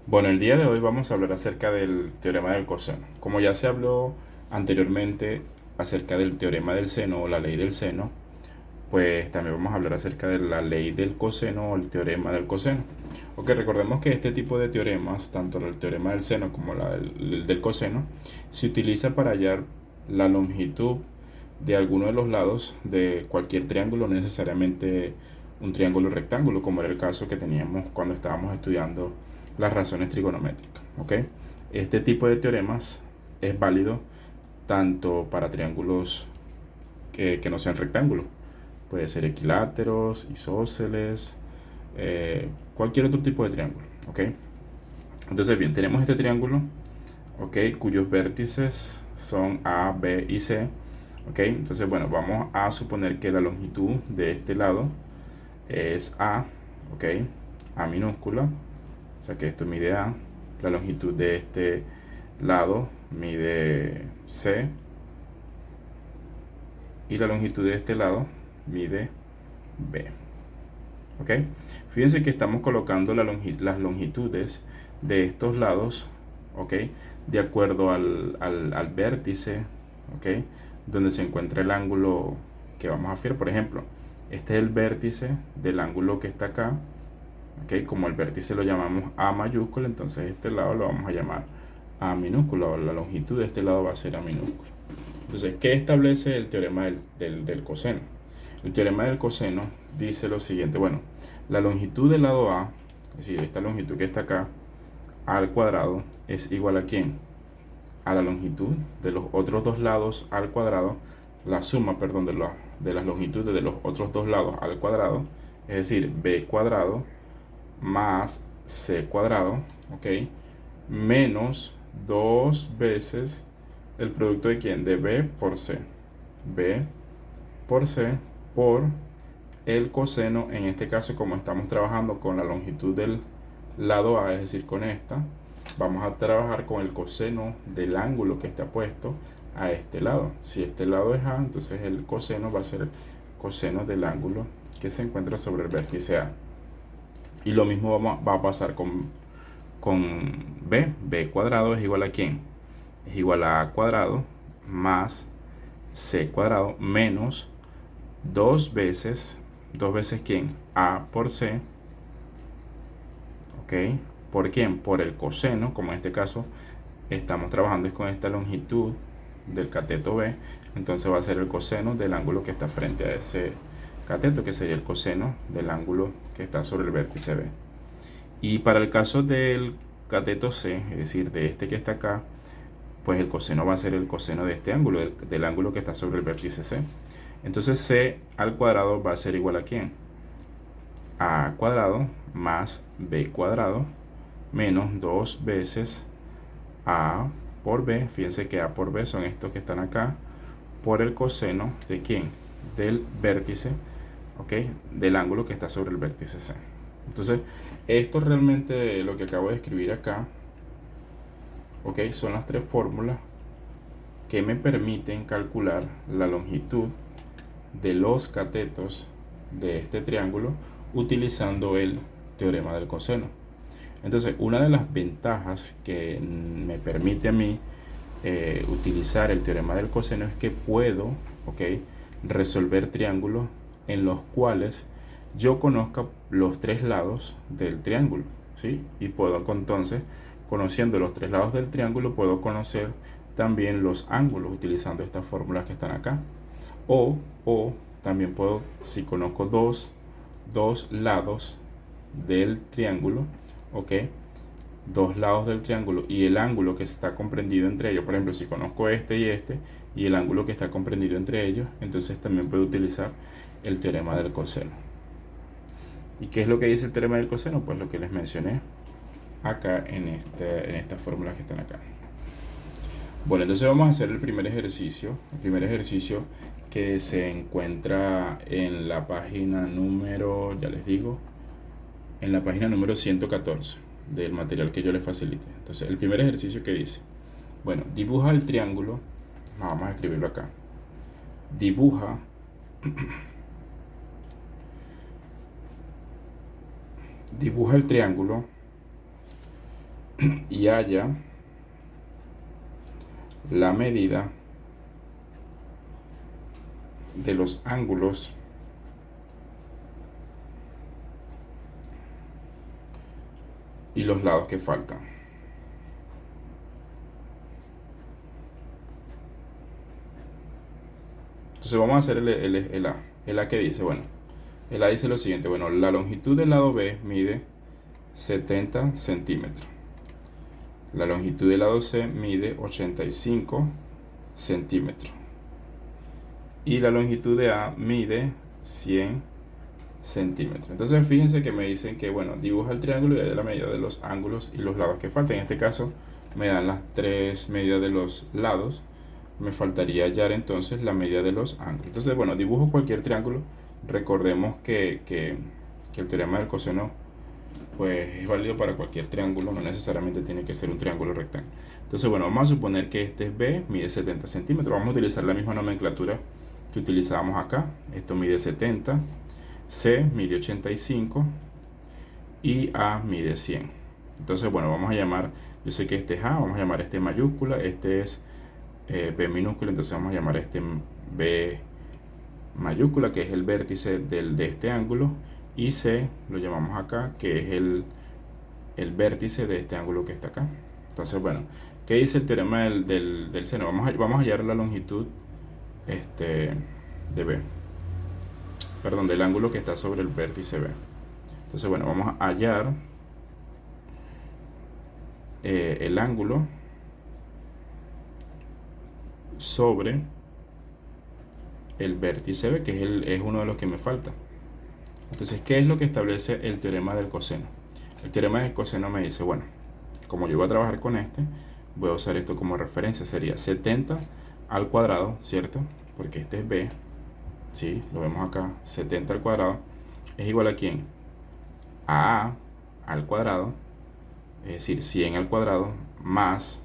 Bueno, el día de hoy vamos a hablar acerca del teorema del coseno. Como ya se habló anteriormente acerca del teorema del seno o la ley del seno, pues también vamos a hablar acerca de la ley del coseno o el teorema del coseno. Ok, recordemos que este tipo de teoremas, tanto el teorema del seno como del coseno, se utiliza para hallar la longitud de alguno de los lados de cualquier triángulo, no necesariamente un triángulo rectángulo, como era el caso que teníamos cuando estábamos estudiando las razones trigonométricas. ¿Ok? Este tipo de teoremas es válido tanto para triángulos que no sean rectángulos. Puede ser equiláteros, isósceles, cualquier otro tipo de triángulo. ¿Ok? Entonces, bien, tenemos este triángulo, ¿ok? Cuyos vértices son A, B y C. ¿Ok? Entonces, bueno, vamos a suponer que la longitud de este lado es A. ¿Ok? A minúscula. O sea que esto mide A. La longitud de este lado mide C. Y la longitud de este lado mide B. ¿Ok? Fíjense que estamos colocando las longitudes de estos lados, ¿ok? De acuerdo al vértice, ¿ok? Donde se encuentra el ángulo que vamos a fijar. Por ejemplo, este es el vértice del ángulo que está acá, ¿ok? Como el vértice lo llamamos A mayúscula, entonces este lado lo vamos a llamar A minúscula, o la longitud de este lado va a ser A minúscula. Entonces, ¿qué establece el teorema del coseno? El teorema del coseno dice lo siguiente, bueno, la longitud del lado A, es decir, esta longitud que está acá, A al cuadrado, es igual a ¿quién? A la longitud de los otros dos lados al cuadrado, la suma, perdón, de las longitudes de los otros dos lados al cuadrado, es decir, B cuadrado más C cuadrado, ¿ok? Menos dos veces el producto de quién? De B por C. B por C por el coseno, en este caso como estamos trabajando con la longitud del lado A, es decir, con esta, vamos a trabajar con el coseno del ángulo que está puesto a este lado. Si este lado es A, entonces el coseno va a ser el coseno del ángulo que se encuentra sobre el vértice A. Y lo mismo va a pasar con B. B cuadrado es igual a ¿quién? Es igual a A cuadrado más C cuadrado menos dos veces ¿quién? A por C, ¿ok? ¿Por quién? Por el coseno, como en este caso estamos trabajando es con esta longitud del cateto B, entonces va a ser el coseno del ángulo que está frente a ese cateto, que sería el coseno del ángulo que está sobre el vértice B. Y para el caso del cateto C, es decir, de este que está acá, pues el coseno va a ser el coseno de este ángulo, del ángulo que está sobre el vértice C. Entonces C al cuadrado va a ser igual a ¿quién? A cuadrado más B cuadrado menos dos veces A por B. Fíjense que A por B son estos que están acá, por el coseno de ¿quién? Del vértice, ¿ok? Del ángulo que está sobre el vértice C. Entonces, esto realmente lo que acabo de escribir acá, ¿ok? Son las tres fórmulas que me permiten calcular la longitud de los catetos de este triángulo utilizando el teorema del coseno. Entonces, una de las ventajas que me permite a mí utilizar el teorema del coseno es que puedo, ¿ok? Resolver triángulos en los cuales yo conozca los tres lados del triángulo, ¿sí? Y puedo entonces, conociendo los tres lados del triángulo, puedo conocer también los ángulos utilizando estas fórmulas que están acá. O también puedo, si conozco dos lados del triángulo, ¿ok? Dos lados del triángulo y el ángulo que está comprendido entre ellos. Por ejemplo, si conozco este y el ángulo que está comprendido entre ellos, entonces también puedo utilizar el teorema del coseno. ¿Y qué es lo que dice el teorema del coseno? Pues lo que les mencioné acá en estas fórmulas que están acá. Bueno, entonces vamos a hacer el primer ejercicio. El primer ejercicio que se encuentra en la página número, ya les digo, en la página número 114 del material que yo les facilité. Entonces, el primer ejercicio que dice, bueno, dibuja el triángulo, vamos a escribirlo acá, dibuja, dibuja el triángulo y halla la medida de los ángulos y los lados que faltan. Entonces vamos a hacer el A. El A que dice, bueno, el A dice lo siguiente, bueno, la longitud del lado B mide 70 centímetros. La longitud del lado C mide 85 centímetros. Y la longitud de A mide 100 centímetros. Entonces fíjense que me dicen que, bueno, dibuja el triángulo y hay la medida de los ángulos y los lados que faltan. En este caso me dan las tres medidas de los lados. Me faltaría hallar entonces la medida de los ángulos. Entonces, bueno, dibujo cualquier triángulo. Recordemos que el teorema del coseno pues es válido para cualquier triángulo, no necesariamente tiene que ser un triángulo rectángulo. Entonces, bueno, vamos a suponer que este es B, mide 70 centímetros. Vamos a utilizar la misma nomenclatura que utilizábamos acá. Esto mide 70, C mide 85 y A mide 100. Entonces, bueno, vamos a llamar, yo sé que este es A, vamos a llamar este mayúscula, este es B minúscula, entonces vamos a llamar este B mayúscula, que es el vértice de este ángulo, y C lo llamamos acá, que es el vértice de este ángulo que está acá. Entonces, bueno, ¿qué dice el teorema del seno? Vamos a hallar la longitud de B, perdón, del ángulo que está sobre el vértice B. Entonces, bueno, vamos a hallar el ángulo sobre el vértice B, que es uno de los que me falta. Entonces, ¿qué es lo que establece el teorema del coseno? El teorema del coseno me dice, bueno, como yo voy a trabajar con este, voy a usar esto como referencia. Sería 70 al cuadrado, ¿cierto? Porque este es B, ¿sí? Lo vemos acá, 70 al cuadrado. ¿Es igual a quién? A al cuadrado, es decir, 100 al cuadrado, más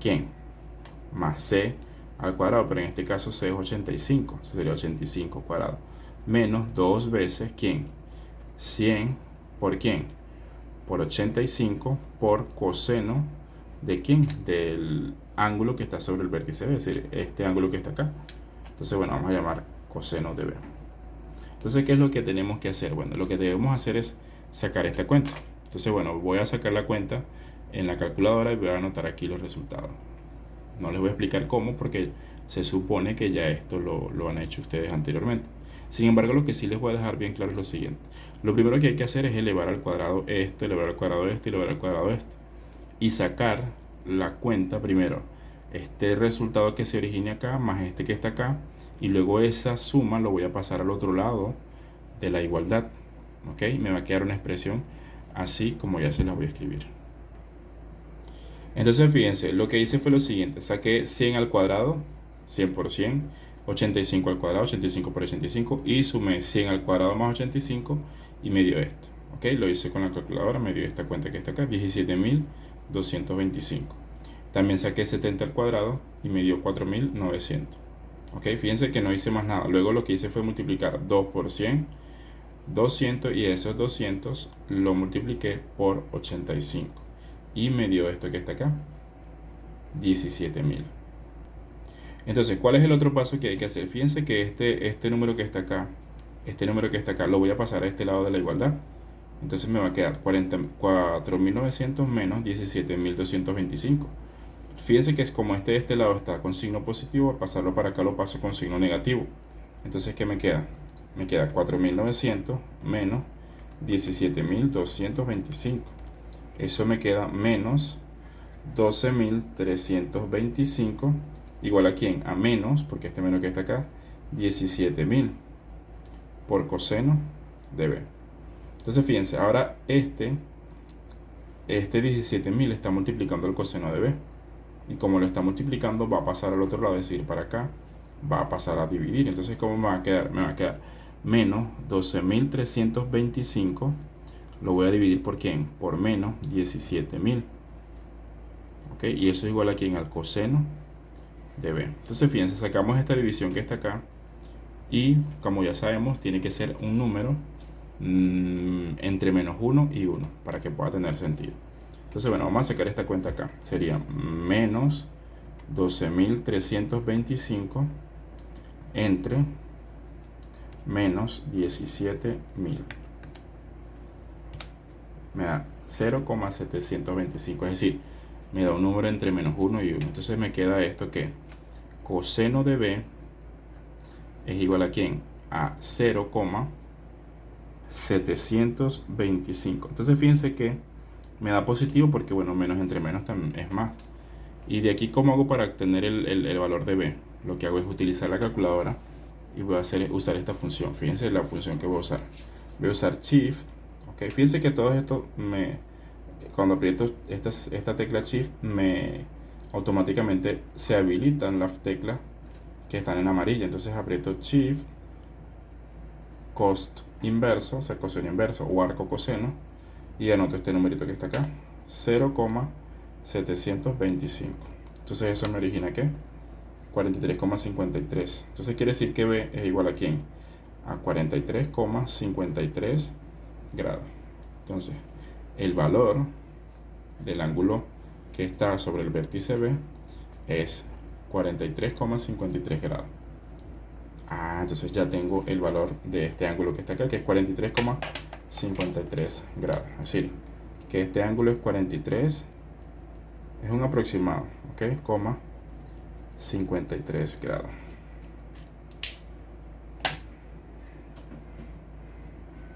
¿quién? Más C al cuadrado, pero en este caso C es 85, eso sería 85 cuadrado, menos 2 veces ¿quién? 100 por ¿quién? Por 85 por coseno de ¿quién? Del ángulo que está sobre el vértice B, es decir, este ángulo que está acá. Entonces, bueno, vamos a llamar coseno de B. Entonces, ¿qué es lo que tenemos que hacer? Bueno, lo que debemos hacer es sacar esta cuenta. Entonces, bueno, voy a sacar la cuenta en la calculadora y voy a anotar aquí los resultados. No les voy a explicar cómo porque se supone que ya esto lo han hecho ustedes anteriormente. Sin embargo, lo que sí les voy a dejar bien claro es lo siguiente. Lo primero que hay que hacer es elevar al cuadrado esto, elevar al cuadrado esto y elevar al cuadrado esto. Y sacar la cuenta primero. Este resultado que se origine acá más este que está acá. Y luego esa suma lo voy a pasar al otro lado de la igualdad. ¿Ok? Me va a quedar una expresión así como ya se la voy a escribir. Entonces fíjense, lo que hice fue lo siguiente, saqué 100 al cuadrado, 100 por 100, 85 al cuadrado, 85 por 85 y sumé 100 al cuadrado más 85 y me dio esto. Ok, lo hice con la calculadora, me dio esta cuenta que está acá, 17.225. También saqué 70 al cuadrado y me dio 4.900. Ok, fíjense que no hice más nada. Luego lo que hice fue multiplicar 2 por 100, 200 y esos 200 lo multipliqué por 85. Y me dio esto que está acá, 17.000. Entonces, ¿cuál es el otro paso que hay que hacer? Fíjense que este número que está acá, lo voy a pasar a este lado de la igualdad. Entonces me va a quedar 4.900 menos 17.225. Fíjense que es como de este lado está con signo positivo, al pasarlo para acá lo paso con signo negativo. Entonces, ¿qué me queda? Me queda 4.900 menos 17.225. Eso me queda menos 12.325 igual a quién? A menos, porque este menos que está acá, 17.000 por coseno de B. Entonces fíjense, ahora este 17.000 está multiplicando el coseno de B. Y como lo está multiplicando, va a pasar al otro lado, es decir, para acá, va a pasar a dividir. Entonces, ¿cómo me va a quedar? Me va a quedar menos 12.325. Lo voy a dividir por quién? Por menos 17.000. ¿Ok? Y eso es igual a quién? Al coseno de B. Entonces, fíjense, sacamos esta división que está acá. Y como ya sabemos, tiene que ser un número entre menos 1 y 1 para que pueda tener sentido. Entonces, bueno, vamos a sacar esta cuenta acá. Sería menos 12.325 entre menos 17.000. Me da 0,725, es decir, me da un número entre menos 1 y 1. Entonces me queda esto que coseno de b es igual a ¿quién? A 0,725. Entonces fíjense que me da positivo porque, bueno, menos entre menos también es más. Y de aquí, ¿cómo hago para obtener el valor de b? Lo que hago es utilizar la calculadora y voy a usar esta función. Fíjense la función que voy a usar. Voy a usar Shift. Ok, fíjense que todo esto cuando aprieto esta tecla Shift, automáticamente se habilitan las teclas que están en amarilla. Entonces aprieto Shift, cost inverso, o sea, coseno inverso o arco coseno, y anoto este numerito que está acá, 0,725. Entonces eso me origina ¿qué? 43,53. Entonces quiere decir que B es igual a ¿quién? A 43,53 grados. Entonces el valor del ángulo que está sobre el vértice B es 43,53 grados. Entonces ya tengo el valor de este ángulo que está acá, que es 43,53 grados. Es decir, que este ángulo es 43, es un aproximado, ¿ok? 53 grados.